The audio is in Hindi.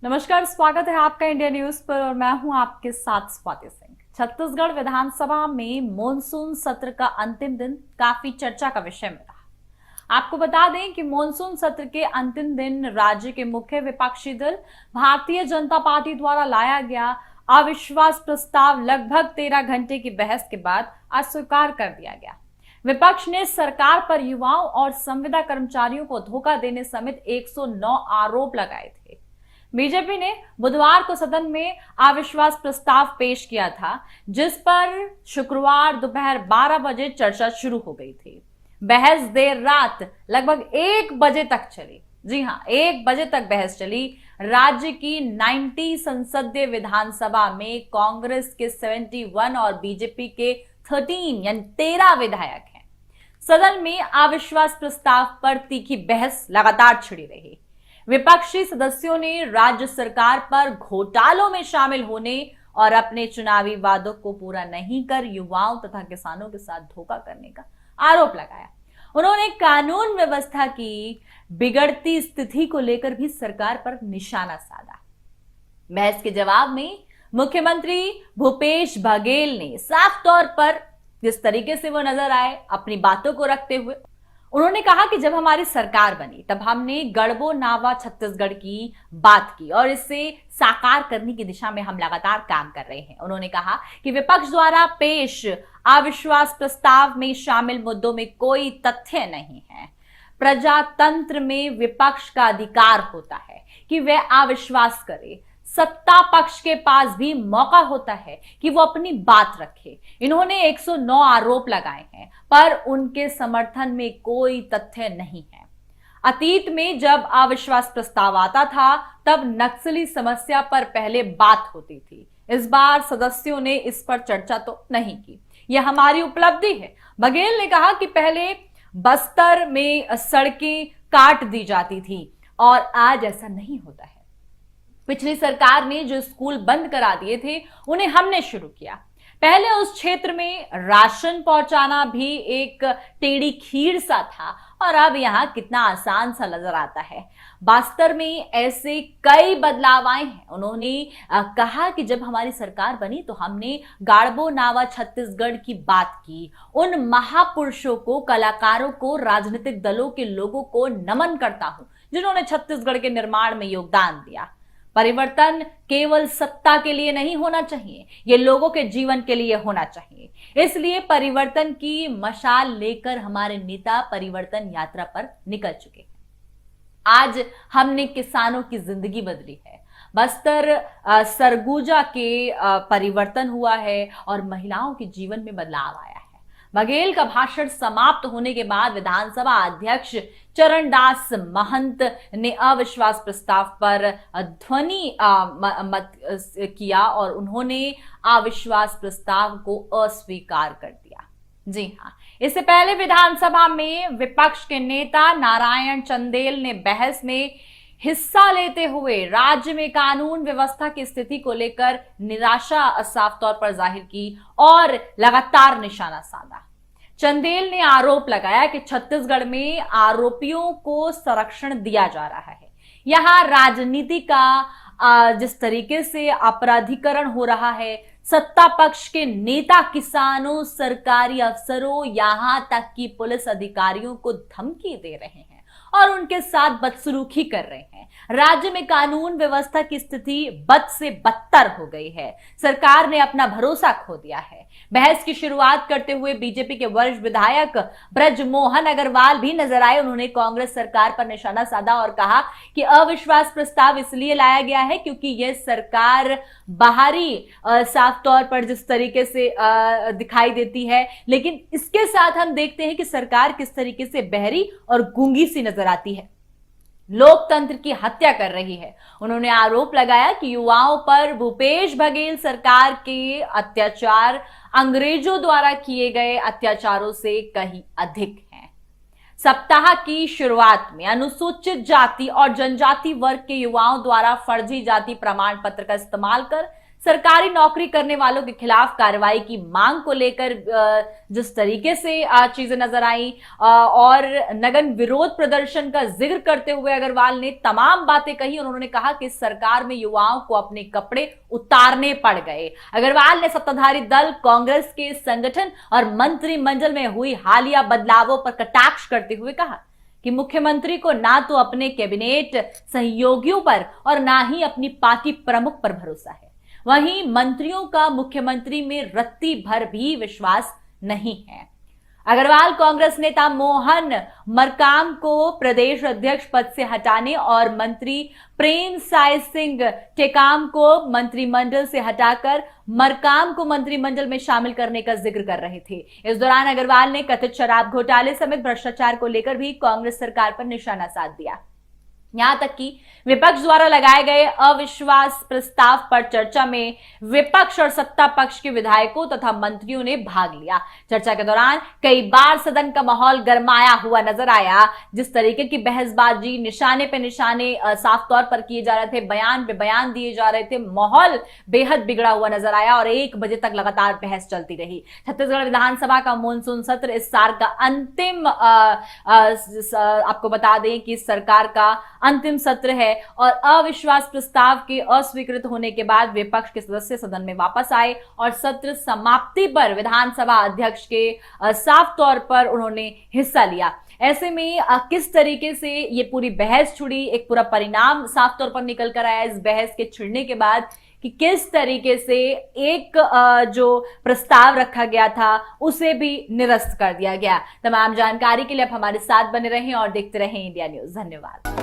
नमस्कार, स्वागत है आपका इंडिया न्यूज पर और मैं हूं आपके साथ स्वाति सिंह। छत्तीसगढ़ विधानसभा में मॉनसून सत्र का अंतिम दिन काफी चर्चा का विषय में रहा। आपको बता दें कि मॉनसून सत्र के अंतिम दिन राज्य के मुख्य विपक्षी दल भारतीय जनता पार्टी द्वारा लाया गया अविश्वास प्रस्ताव लगभग 13 घंटे की बहस के बाद अस्वीकार कर दिया गया। विपक्ष ने सरकार पर युवाओं और संविदा कर्मचारियों को धोखा देने समेत 109 आरोप लगाए थे। बीजेपी ने बुधवार को सदन में अविश्वास प्रस्ताव पेश किया था, जिस पर शुक्रवार दोपहर 12 बजे चर्चा शुरू हो गई थी। बहस देर रात लगभग 1 बजे तक चली। जी हां, 1 बजे तक बहस चली। राज्य की 90 संसदीय विधानसभा में कांग्रेस के 71 और बीजेपी के 13 यानी 13 विधायक हैं। सदन में अविश्वास प्रस्ताव पर तीखी बहस लगातार छिड़ी रही। विपक्षी सदस्यों ने राज्य सरकार पर घोटालों में शामिल होने और अपने चुनावी वादों को पूरा नहीं कर युवाओं तथा किसानों के साथ धोखा करने का आरोप लगाया। उन्होंने कानून व्यवस्था की बिगड़ती स्थिति को लेकर भी सरकार पर निशाना साधा। बहस के जवाब में मुख्यमंत्री भूपेश बघेल ने साफ तौर पर जिस तरीके से वो नजर आए अपनी बातों को रखते हुए उन्होंने कहा कि जब हमारी सरकार बनी तब हमने गढ़बो नावा छत्तीसगढ़ की बात की और इसे साकार करने की दिशा में हम लगातार काम कर रहे हैं। उन्होंने कहा कि विपक्ष द्वारा पेश अविश्वास प्रस्ताव में शामिल मुद्दों में कोई तथ्य नहीं है। प्रजातंत्र में विपक्ष का अधिकार होता है कि वह अविश्वास करे। सत्ता पक्ष के पास भी मौका होता है कि वो अपनी बात रखे। इन्होंने 109 आरोप लगाए हैं, पर उनके समर्थन में कोई तथ्य नहीं है। अतीत में जब अविश्वास प्रस्ताव आता था तब नक्सली समस्या पर पहले बात होती थी। इस बार सदस्यों ने इस पर चर्चा तो नहीं की। यह हमारी उपलब्धि है। बघेल ने कहा कि पहले बस्तर में सड़कें काट दी जाती थी और आज ऐसा नहीं होता है। पिछली सरकार ने जो स्कूल बंद करा दिए थे उन्हें हमने शुरू किया। पहले उस क्षेत्र में राशन पहुंचाना भी एक टेढ़ी खीर सा था और अब यहां कितना आसान सा नजर आता है। बस्तर में ऐसे कई बदलाव आए हैं। उन्होंने कहा कि जब हमारी सरकार बनी तो हमने गाड़बो नावा छत्तीसगढ़ की बात की। उन महापुरुषों को, कलाकारों को, राजनीतिक दलों के लोगों को नमन करता हूं जिन्होंने छत्तीसगढ़ के निर्माण में योगदान दिया। परिवर्तन केवल सत्ता के लिए नहीं होना चाहिए, ये लोगों के जीवन के लिए होना चाहिए। इसलिए परिवर्तन की मशाल लेकर हमारे नेता परिवर्तन यात्रा पर निकल चुके हैं। आज हमने किसानों की जिंदगी बदली है। बस्तर सरगुजा के परिवर्तन हुआ है और महिलाओं के जीवन में बदलाव आया है। बघेल का भाषण समाप्त होने के बाद विधानसभा अध्यक्ष चरणदास महंत ने अविश्वास प्रस्ताव पर ध्वनि मत किया और उन्होंने अविश्वास प्रस्ताव को अस्वीकार कर दिया। जी हां, इससे पहले विधानसभा में विपक्ष के नेता नारायण चंदेल ने बहस में हिस्सा लेते हुए राज्य में कानून व्यवस्था की स्थिति को लेकर निराशा साफ तौर पर जाहिर की और लगातार निशाना साधा। चंदेल ने आरोप लगाया कि छत्तीसगढ़ में आरोपियों को संरक्षण दिया जा रहा है। यहां राजनीति का जिस तरीके से अपराधीकरण हो रहा है, सत्ता पक्ष के नेता किसानों, सरकारी अफसरों, यहां तक कि पुलिस अधिकारियों को धमकी दे रहे हैं और उनके साथ बदसलूकी कर रहे हैं। राज्य में कानून व्यवस्था की स्थिति बद से बदतर हो गई है। सरकार ने अपना भरोसा खो दिया है। बहस की शुरुआत करते हुए बीजेपी के वरिष्ठ विधायक ब्रजमोहन अग्रवाल भी नजर आए। उन्होंने कांग्रेस सरकार पर निशाना साधा और कहा कि अविश्वास प्रस्ताव इसलिए लाया गया है क्योंकि यह सरकार बाहरी साफ तौर पर जिस तरीके से दिखाई देती है, लेकिन इसके साथ हम देखते हैं कि सरकार किस तरीके से बहरी और गूंगी सी नजर आती है, लोकतंत्र की हत्या कर रही है। उन्होंने आरोप लगाया कि युवाओं पर भूपेश बघेल सरकार के अत्याचार अंग्रेजों द्वारा किए गए अत्याचारों से कहीं अधिक हैं। सप्ताह की शुरुआत में अनुसूचित जाति और जनजाति वर्ग के युवाओं द्वारा फर्जी जाति प्रमाण पत्र का इस्तेमाल कर सरकारी नौकरी करने वालों के खिलाफ कार्रवाई की मांग को लेकर जिस तरीके से चीजें नजर आई और नगन विरोध प्रदर्शन का जिक्र करते हुए अग्रवाल ने तमाम बातें कही। उन्होंने कहा कि सरकार में युवाओं को अपने कपड़े उतारने पड़ गए। अग्रवाल ने सत्ताधारी दल कांग्रेस के संगठन और मंत्रिमंडल में हुई हालिया बदलावों पर कटाक्ष करते हुए कहा कि मुख्यमंत्री को ना तो अपने कैबिनेट सहयोगियों पर और ना ही अपनी पार्टी प्रमुख पर भरोसा है। वहीं मंत्रियों का मुख्यमंत्री में रत्ती भर भी विश्वास नहीं है। अग्रवाल कांग्रेस नेता मोहन मरकाम को प्रदेश अध्यक्ष पद से हटाने और मंत्री प्रेम साय सिंह टेकाम को मंत्रिमंडल से हटाकर मरकाम को मंत्रिमंडल में शामिल करने का जिक्र कर रहे थे। इस दौरान अग्रवाल ने कथित शराब घोटाले समेत भ्रष्टाचार को लेकर भी कांग्रेस सरकार पर निशाना साध दिया। यहां तक कि विपक्ष द्वारा लगाए गए अविश्वास प्रस्ताव पर चर्चा में विपक्ष और सत्ता पक्ष के विधायकों तथा मंत्रियों ने भाग लिया। चर्चा के दौरान कई बार सदन का माहौल गरमाया हुआ नजर आया। जिस तरीके की बहसबाजी निशाने पे निशाने साफ तौर पर किए जा रहे थे, बयान पे बयान दिए जा रहे थे, माहौल बेहद बिगड़ा हुआ नजर आया और 1 बजे तक लगातार बहस चलती रही। छत्तीसगढ़ विधानसभा का मॉनसून सत्र इस साल का अंतिम आपको बता दें कि सरकार का अंतिम सत्र है और अविश्वास प्रस्ताव के अस्वीकृत होने के बाद विपक्ष के सदस्य सदन में वापस आए और सत्र समाप्ति पर विधानसभा अध्यक्ष के साफ तौर पर उन्होंने हिस्सा लिया। ऐसे में किस तरीके से ये पूरी बहस छुड़ी, एक पूरा परिणाम साफ तौर पर निकल कर आया इस बहस के छिड़ने के बाद कि किस तरीके से एक जो प्रस्ताव रखा गया था उसे भी निरस्त कर दिया गया। तमाम जानकारी के लिए आप हमारे साथ बने रहें और देखते रहें इंडिया न्यूज। धन्यवाद।